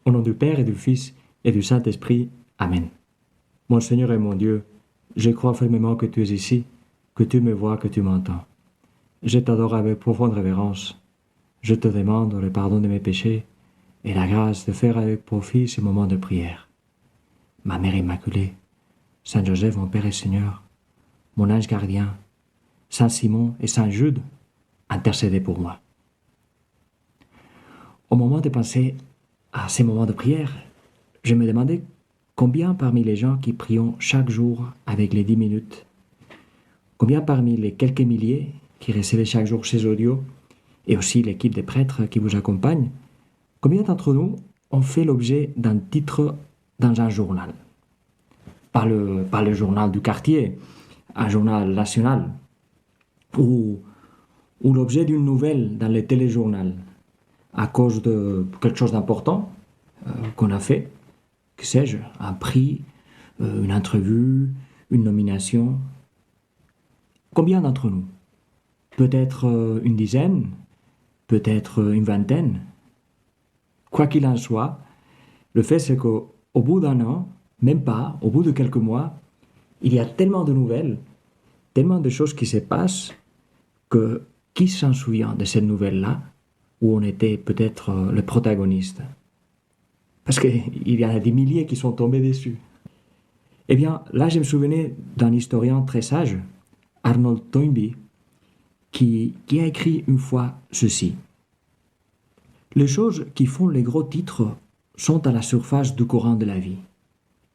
Au nom du Père et du Fils et du Saint-Esprit. Amen. Mon Seigneur et mon Dieu, je crois fermement que tu es ici, que tu me vois, que tu m'entends. Je t'adore avec profonde révérence. Je te demande le pardon de mes péchés et la grâce de faire avec profit ce moment de prière. Ma Mère Immaculée, Saint Joseph, mon Père et Seigneur, mon ange gardien, Saint Simon et Saint Jude, intercédez pour moi. Au moment de penser à ces moments de prière, je me demandais combien parmi les gens qui prient chaque jour avec les 10 minutes, combien parmi les quelques milliers qui recevez chaque jour ces audios, et aussi l'équipe des prêtres qui vous accompagne, combien d'entre nous ont fait l'objet d'un titre dans un journal? Pas le journal du quartier, un journal national, ou l'objet d'une nouvelle dans le téléjournal, à cause de quelque chose d'important qu'on a fait, que sais-je, un prix, une entrevue, une nomination. Combien d'entre nous? Peut-être une dizaine, peut-être une vingtaine. Quoi qu'il en soit, le fait c'est qu'au bout d'un an, même pas, au bout de quelques mois, il y a tellement de nouvelles, tellement de choses qui se passent, que qui s'en souvient de cette nouvelle-là, où on était peut-être le protagoniste? Parce qu'il y en a des milliers qui sont tombés dessus. Eh bien, là, je me souvenais d'un historien très sage, Arnold Toynbee, qui a écrit une fois ceci. Les choses qui font les gros titres sont à la surface du courant de la vie,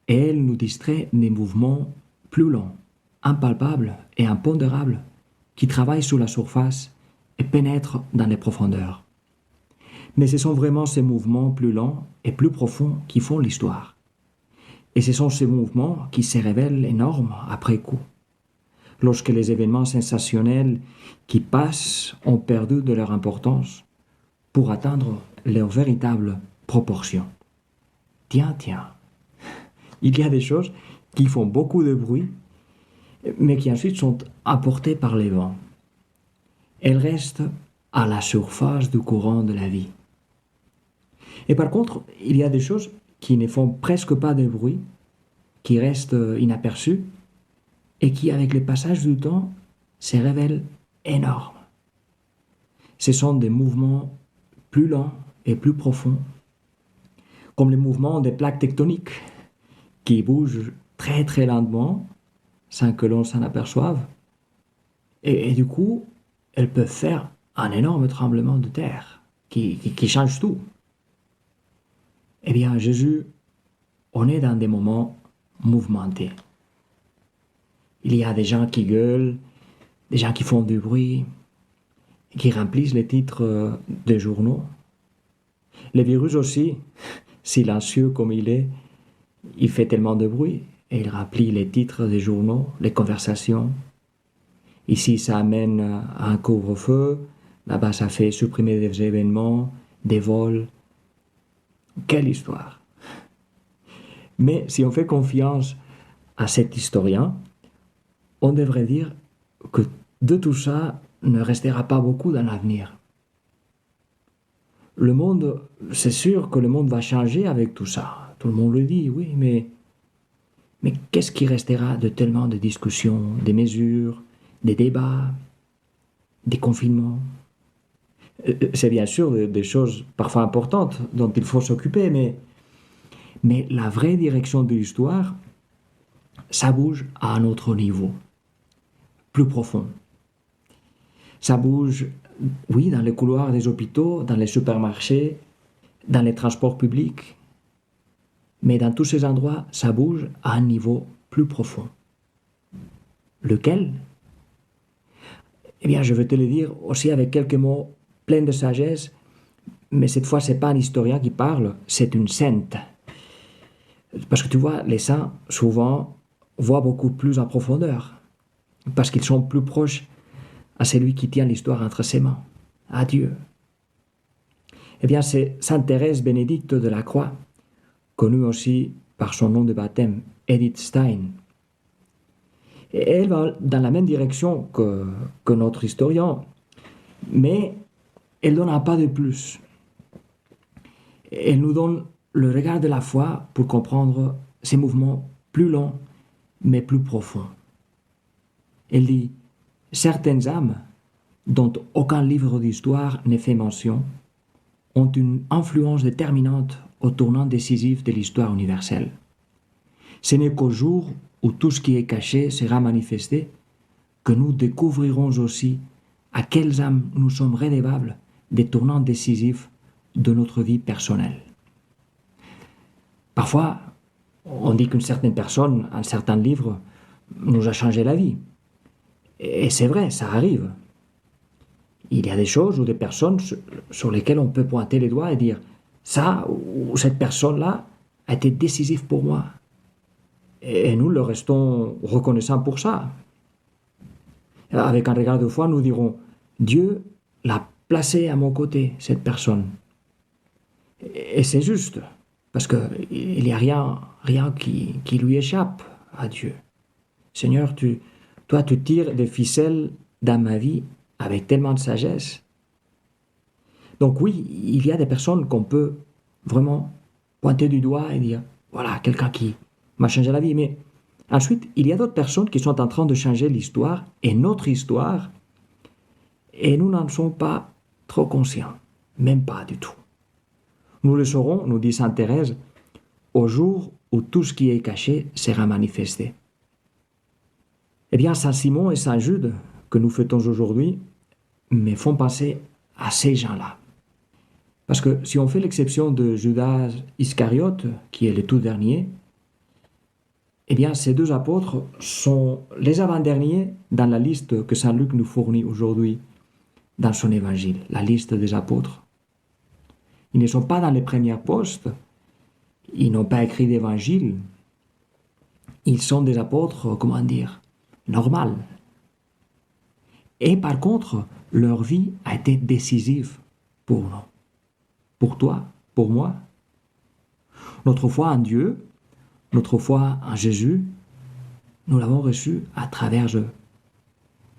et elles nous distraient des mouvements plus lents, impalpables et impondérables, qui travaillent sous la surface et pénètrent dans les profondeurs. Mais ce sont vraiment ces mouvements plus lents et plus profonds qui font l'histoire. Et ce sont ces mouvements qui se révèlent énormes après coup, lorsque les événements sensationnels qui passent ont perdu de leur importance pour atteindre leur véritable proportion. Tiens, il y a des choses qui font beaucoup de bruit, mais qui ensuite sont emportées par les vents. Elles restent à la surface du courant de la vie. Et par contre, il y a des choses qui ne font presque pas de bruit, qui restent inaperçues, et qui, avec le passage du temps, se révèlent énormes. Ce sont des mouvements plus lents et plus profonds, comme les mouvements des plaques tectoniques, qui bougent très très lentement, sans que l'on s'en aperçoive, et du coup, elles peuvent faire un énorme tremblement de terre, qui change tout. Eh bien, Jésus, on est dans des moments mouvementés. Il y a des gens qui gueulent, des gens qui font du bruit, qui remplissent les titres des journaux. Le virus aussi, silencieux comme il fait tellement de bruit et il remplit les titres des journaux, les conversations. Ici, ça amène à un couvre-feu, là-bas, ça fait supprimer des événements, des vols. Quelle histoire! Mais si on fait confiance à cet historien, on devrait dire que de tout ça ne restera pas beaucoup dans l'avenir. Le monde, c'est sûr que le monde va changer avec tout ça. Tout le monde le dit, oui, mais qu'est-ce qui restera de tellement de discussions, des mesures, des débats, des confinements? C'est bien sûr des choses parfois importantes dont il faut s'occuper, mais la vraie direction de l'histoire, ça bouge à un autre niveau, plus profond. Ça bouge, oui, dans les couloirs des hôpitaux, dans les supermarchés, dans les transports publics, mais dans tous ces endroits, ça bouge à un niveau plus profond. Lequel? Eh bien, je vais te le dire aussi avec quelques mots pleins de sagesse, mais cette fois, ce n'est pas un historien qui parle, c'est une sainte. Parce que tu vois, les saints, souvent, voient beaucoup plus en profondeur, parce qu'ils sont plus proches à celui qui tient l'histoire entre ses mains, à Dieu. Eh bien, c'est Sainte Thérèse Bénédicte de la Croix, connue aussi par son nom de baptême, Edith Stein. Et elle va dans la même direction que notre historien, mais elle donne un pas de plus. Elle nous donne le regard de la foi pour comprendre ces mouvements plus longs mais plus profonds. Elle dit, certaines âmes, dont aucun livre d'histoire n'est fait mention, ont une influence déterminante au tournant décisif de l'histoire universelle. Ce n'est qu'au jour où tout ce qui est caché sera manifesté que nous découvrirons aussi à quelles âmes nous sommes redevables des tournants décisifs de notre vie personnelle. Parfois, on dit qu'une certaine personne, un certain livre, nous a changé la vie. Et c'est vrai, ça arrive. Il y a des choses ou des personnes sur lesquelles on peut pointer les doigts et dire ça ou cette personne-là a été décisive pour moi. Et nous le restons reconnaissants pour ça. Avec un regard de foi, nous dirons Dieu l'a placé à mon côté, cette personne. Et c'est juste, parce qu'il n'y a rien qui lui échappe à Dieu. Seigneur, toi, tu tires des ficelles dans ma vie avec tellement de sagesse. Donc oui, il y a des personnes qu'on peut vraiment pointer du doigt et dire, voilà, quelqu'un qui m'a changé la vie. Mais ensuite, il y a d'autres personnes qui sont en train de changer l'histoire et notre histoire, et nous n'en sommes pas trop conscients, même pas du tout. Nous le saurons, nous dit Sainte Thérèse, au jour où tout ce qui est caché sera manifesté. Eh bien, Saint Simon et Saint Jude, que nous fêtons aujourd'hui, me font penser à ces gens-là. Parce que si on fait l'exception de Judas Iscariote, qui est le tout dernier, eh bien, ces deux apôtres sont les avant-derniers dans la liste que Saint Luc nous fournit aujourd'hui dans son évangile, la liste des apôtres. Ils ne sont pas dans les premiers postes, ils n'ont pas écrit d'évangile, ils sont des apôtres, comment dire, normaux. Et par contre, leur vie a été décisive pour nous, pour toi, pour moi. Notre foi en Dieu, notre foi en Jésus, nous l'avons reçue à travers eux.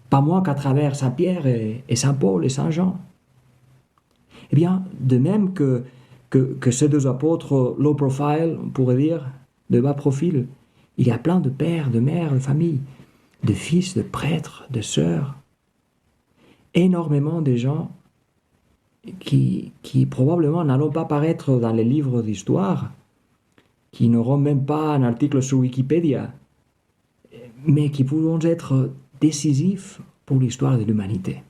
Pas moins qu'à travers Saint Pierre et Saint Paul et Saint Jean. Eh bien, de même que ces deux apôtres low profile, on pourrait dire, de bas profil, il y a plein de pères, de mères, de familles, de fils, de prêtres, de sœurs, énormément de gens qui probablement n'allont pas paraître dans les livres d'histoire, qui n'auront même pas un article sur Wikipédia, mais qui pourront être décisifs pour l'histoire de l'humanité.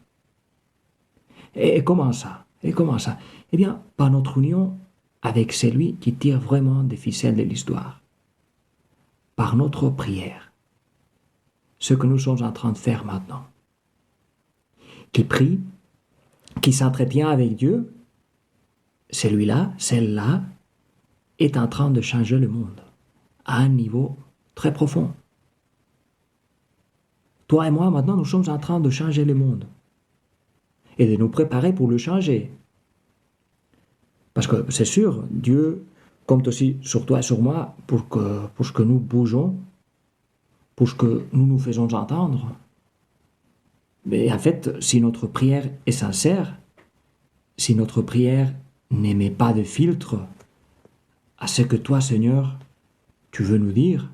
Et comment ça? Eh bien, par notre union avec celui qui tire vraiment des ficelles de l'histoire. Par notre prière. Ce que nous sommes en train de faire maintenant. Qui prie, qui s'entretient avec Dieu, celui-là, celle-là, est en train de changer le monde à un niveau très profond. Toi et moi, maintenant, nous sommes en train de changer le monde et de nous préparer pour le changer. Parce que c'est sûr, Dieu compte aussi sur toi et sur moi pour que nous bougeons, pour que nous nous faisons entendre. Mais en fait, si notre prière est sincère, si notre prière n'émet pas de filtre à ce que toi, Seigneur, tu veux nous dire,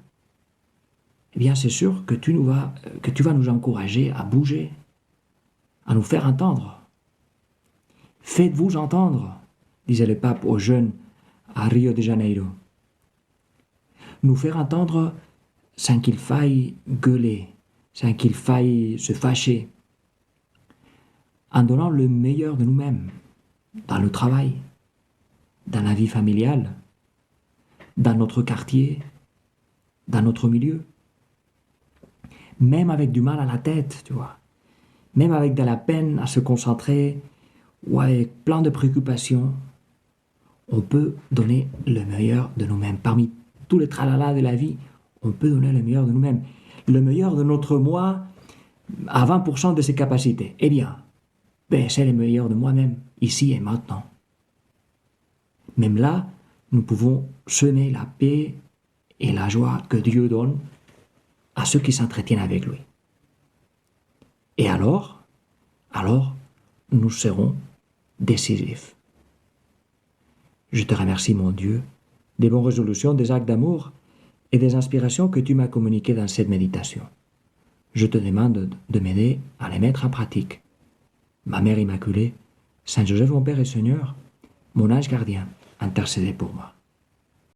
eh bien c'est sûr que tu vas nous encourager à bouger, à nous faire entendre. Faites-vous entendre, disait le pape aux jeunes à Rio de Janeiro. Nous faire entendre sans qu'il faille gueuler, sans qu'il faille se fâcher, en donnant le meilleur de nous-mêmes, dans le travail, dans la vie familiale, dans notre quartier, dans notre milieu. Même avec du mal à la tête, tu vois. Même avec de la peine à se concentrer ou avec plein de préoccupations, on peut donner le meilleur de nous-mêmes. Parmi tous les tralala de la vie, on peut donner le meilleur de nous-mêmes. Le meilleur de notre moi à 20% de ses capacités. Eh bien, c'est le meilleur de moi-même, ici et maintenant. Même là, nous pouvons semer la paix et la joie que Dieu donne à ceux qui s'entretiennent avec lui. Et alors, nous serons décisifs. Je te remercie, mon Dieu, des bonnes résolutions, des actes d'amour et des inspirations que tu m'as communiquées dans cette méditation. Je te demande de m'aider à les mettre en pratique. Ma Mère Immaculée, Saint Joseph mon Père et Seigneur, mon ange gardien, intercédez pour moi.